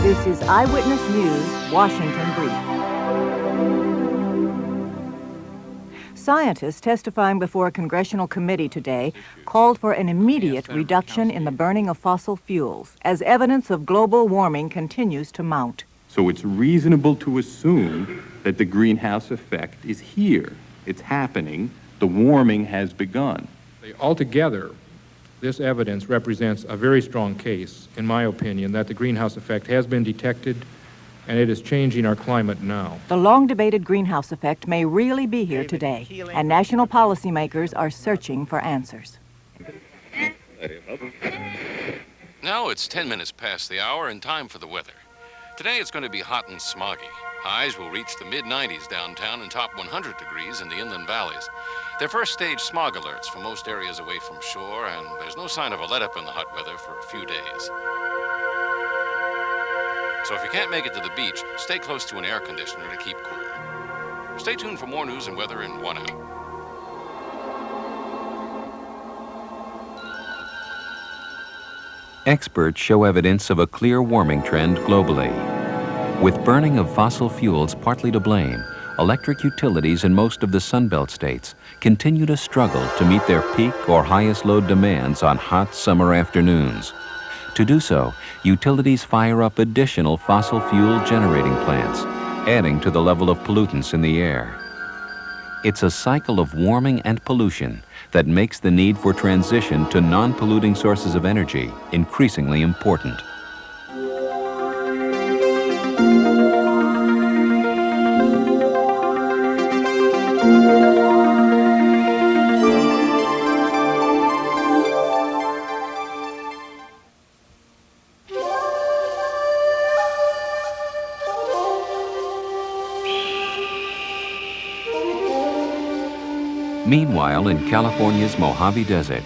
This is Eyewitness News, Washington Brief. Scientists testifying before a congressional committee today called for an immediate reduction in the burning of fossil fuels as evidence of global warming continues to mount. So it's reasonable to assume that the greenhouse effect is here. It's happening. The warming has begun. Altogether, this evidence represents a very strong case, in my opinion, that the greenhouse effect has been detected and it is changing our climate now. The long-debated greenhouse effect may really be here today, and national policymakers are searching for answers. Now it's 10 minutes past the hour and time for the weather. Today it's going to be hot and smoggy. Highs will reach the mid-90s downtown and top 100 degrees in the inland valleys. They're first-stage smog alerts for most areas away from shore, and there's no sign of a let-up in the hot weather for a few days. So if you can't make it to the beach, stay close to an air conditioner to keep cool. Stay tuned for more news and weather in 1 hour. Experts show evidence of a clear warming trend globally. With burning of fossil fuels partly to blame, electric utilities in most of the Sunbelt states continue to struggle to meet their peak or highest load demands on hot summer afternoons. To do so, utilities fire up additional fossil fuel generating plants, adding to the level of pollutants in the air. It's a cycle of warming and pollution that makes the need for transition to non-polluting sources of energy increasingly important. Meanwhile, in California's Mojave Desert,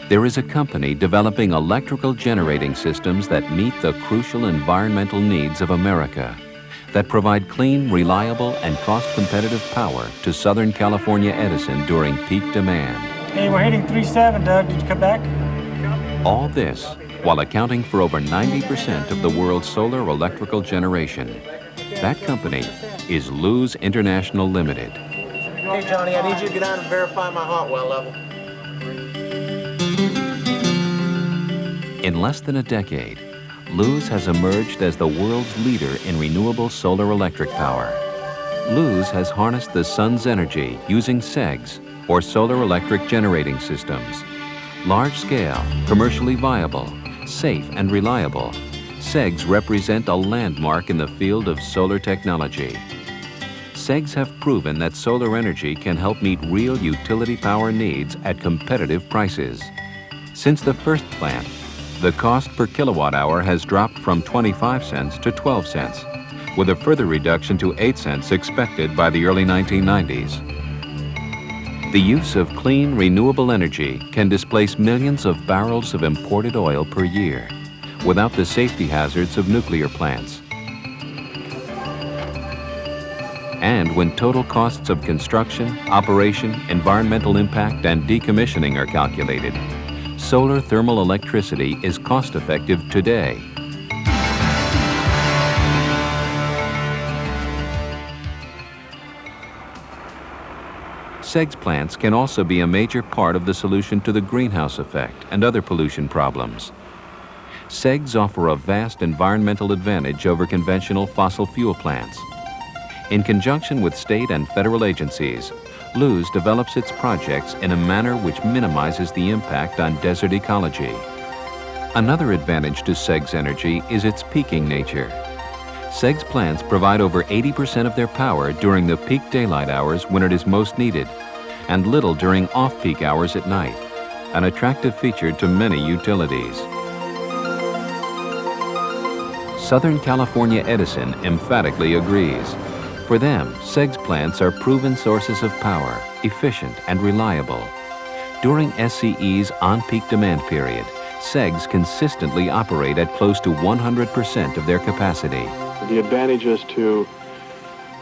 there is a company developing electrical generating systems that meet the crucial environmental needs of America, that provide clean, reliable, and cost-competitive power to Southern California Edison during peak demand. Hey, we're hitting 3.7, Doug. Did you come back? All this while accounting for over 90% of the world's solar electrical generation. That company is LUZ International Limited. Hey, Johnny, I need you to get out and verify my hot well level. In less than a decade, LUZ has emerged as the world's leader in renewable solar electric power. LUZ has harnessed the sun's energy using SEGs, or solar electric generating systems. Large-scale, commercially viable, safe and reliable, SEGs represent a landmark in the field of solar technology. SEGs have proven that solar energy can help meet real utility power needs at competitive prices. Since the first plant, the cost per kilowatt hour has dropped from 25 cents to 12 cents, with a further reduction to 8 cents expected by the early 1990s. The use of clean, renewable energy can displace millions of barrels of imported oil per year, without the safety hazards of nuclear plants. And when total costs of construction, operation, environmental impact, and decommissioning are calculated, solar thermal electricity is cost-effective today. SEGs plants can also be a major part of the solution to the greenhouse effect and other pollution problems. SEGs offer a vast environmental advantage over conventional fossil fuel plants. In conjunction with state and federal agencies, LUZ develops its projects in a manner which minimizes the impact on desert ecology. Another advantage to SEGs energy is its peaking nature. SEGs plants provide over 80% of their power during the peak daylight hours when it is most needed, and little during off-peak hours at night, an attractive feature to many utilities. Southern California Edison emphatically agrees. For them, SEGs plants are proven sources of power, efficient and reliable. During SCE's on-peak demand period, SEGs consistently operate at close to 100% of their capacity. The advantages to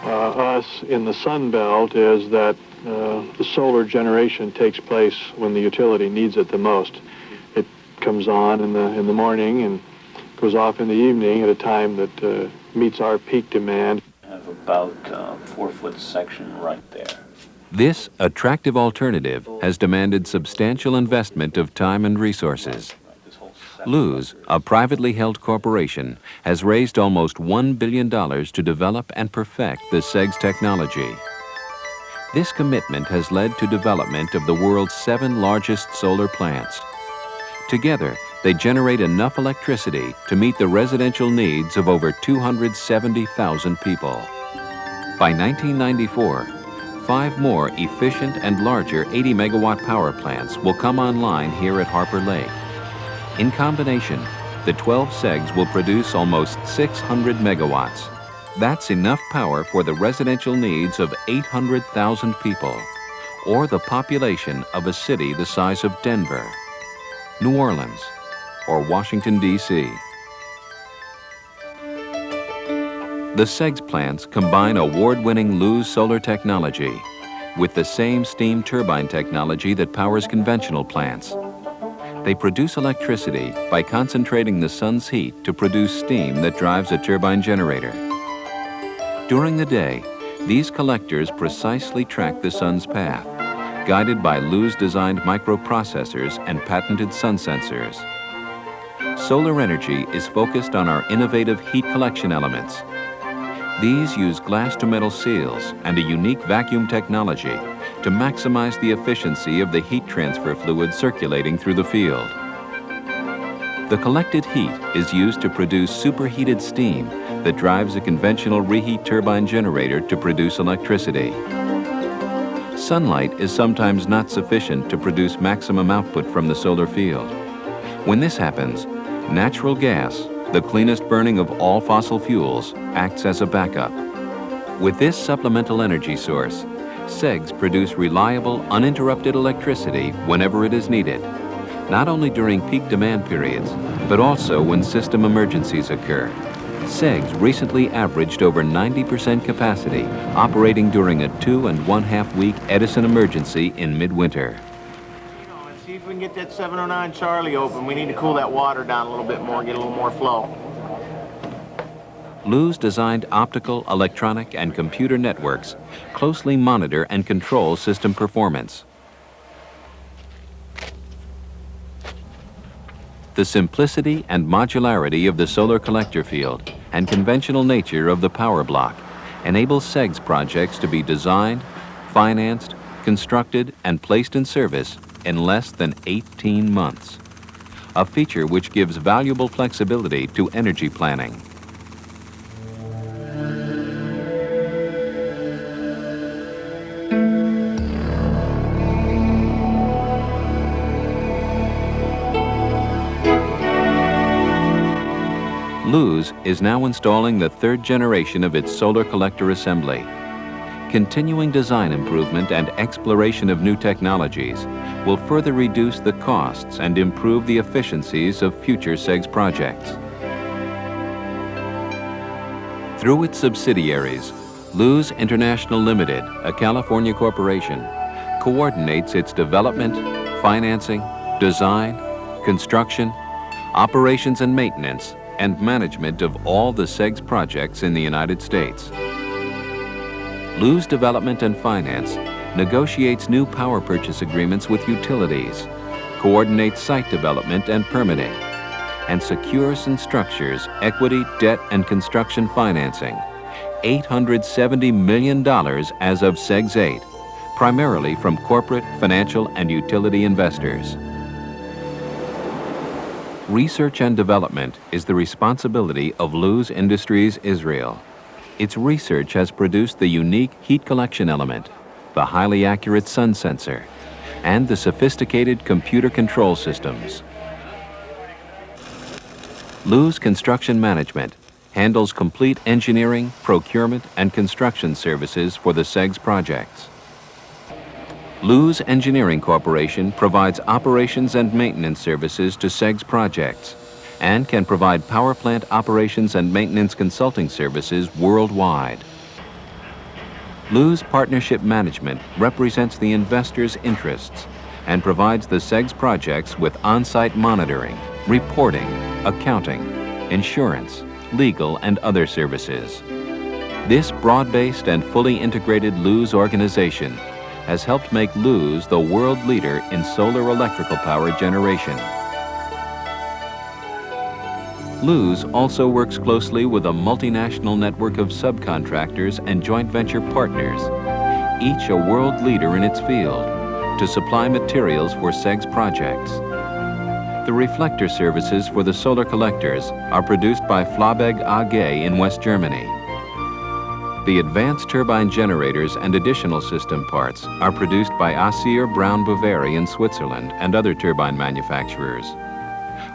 us in the Sun Belt is that the solar generation takes place when the utility needs it the most. comes on in the morning and goes off in the evening at a time that meets our peak demand. I have about a 4-foot section right there. This attractive alternative has demanded substantial investment of time and resources. LUZ, a privately held corporation, has raised almost $1 billion to develop and perfect the SEGS technology. This commitment has led to development of the world's 7 largest solar plants. Together, they generate enough electricity to meet the residential needs of over 270,000 people. By 1994, 5 more efficient and larger 80-megawatt power plants will come online here at Harper Lake. In combination, the 12 SEGs will produce almost 600 megawatts. That's enough power for the residential needs of 800,000 people, or the population of a city the size of Denver, New Orleans, or Washington, D.C. The SEGS plants combine award-winning LUZ solar technology with the same steam turbine technology that powers conventional plants. They produce electricity by concentrating the sun's heat to produce steam that drives a turbine generator. During the day, these collectors precisely track the sun's path, guided by LUZ-designed microprocessors and patented sun sensors. Solar energy is focused on our innovative heat collection elements. These use glass-to-metal seals and a unique vacuum technology to maximize the efficiency of the heat transfer fluid circulating through the field. The collected heat is used to produce superheated steam that drives a conventional reheat turbine generator to produce electricity. Sunlight is sometimes not sufficient to produce maximum output from the solar field. When this happens, natural gas, the cleanest burning of all fossil fuels, acts as a backup. With this supplemental energy source, SEGs produce reliable, uninterrupted electricity whenever it is needed, not only during peak demand periods, but also when system emergencies occur. SEGs recently averaged over 90% capacity, operating during a 2.5-week Edison emergency in midwinter. Let's see if we can get that 709 Charlie open. We need to cool that water down a little bit more, get a little more flow. LUZ designed optical, electronic, and computer networks closely monitor and control system performance. The simplicity and modularity of the solar collector field and conventional nature of the power block enables SEGS projects to be designed, financed, constructed, and placed in service in less than 18 months, a feature which gives valuable flexibility to energy planning. LUZ is now installing the 3rd generation of its solar collector assembly. Continuing design improvement and exploration of new technologies will further reduce the costs and improve the efficiencies of future SEGS projects. Through its subsidiaries, LUZ International Limited, a California corporation, coordinates its development, financing, design, construction, operations and maintenance, and management of all the SEGS projects in the United States. LUZ Development and Finance negotiates new power purchase agreements with utilities, coordinates site development and permitting, and secures and structures equity, debt, and construction financing, $870 million as of SEGS 8, primarily from corporate, financial, and utility investors. Research and development is the responsibility of LUZ Industries Israel. Its research has produced the unique heat collection element, the highly accurate sun sensor, and the sophisticated computer control systems. LUZ Construction Management handles complete engineering, procurement, and construction services for the SEGS projects. LUZ Engineering Corporation provides operations and maintenance services to SEGS projects and can provide power plant operations and maintenance consulting services worldwide. LUZ Partnership Management represents the investors' interests and provides the SEGS projects with on-site monitoring, reporting, accounting, insurance, legal, and other services. This broad-based and fully integrated LUZ organization has helped make LUZ the world leader in solar electrical power generation. LUZ also works closely with a multinational network of subcontractors and joint venture partners, each a world leader in its field, to supply materials for SEGS projects. The reflector services for the solar collectors are produced by Flabeg AG in West Germany. The advanced turbine generators and additional system parts are produced by Acier Brown Boveri in Switzerland and other turbine manufacturers.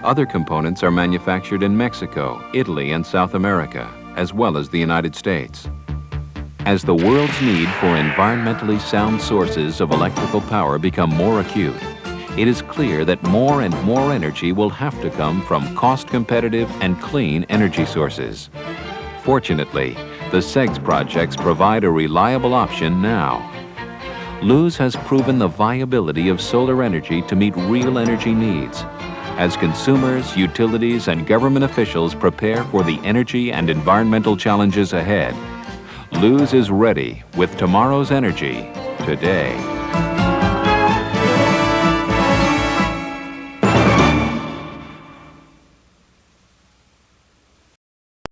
Other components are manufactured in Mexico, Italy, and South America, as well as the United States. As the world's need for environmentally sound sources of electrical power become more acute, it is clear that more and more energy will have to come from cost-competitive and clean energy sources. Fortunately, the SEGS projects provide a reliable option now. LUZ has proven the viability of solar energy to meet real energy needs. As consumers, utilities, and government officials prepare for the energy and environmental challenges ahead, LUZ is ready with tomorrow's energy today.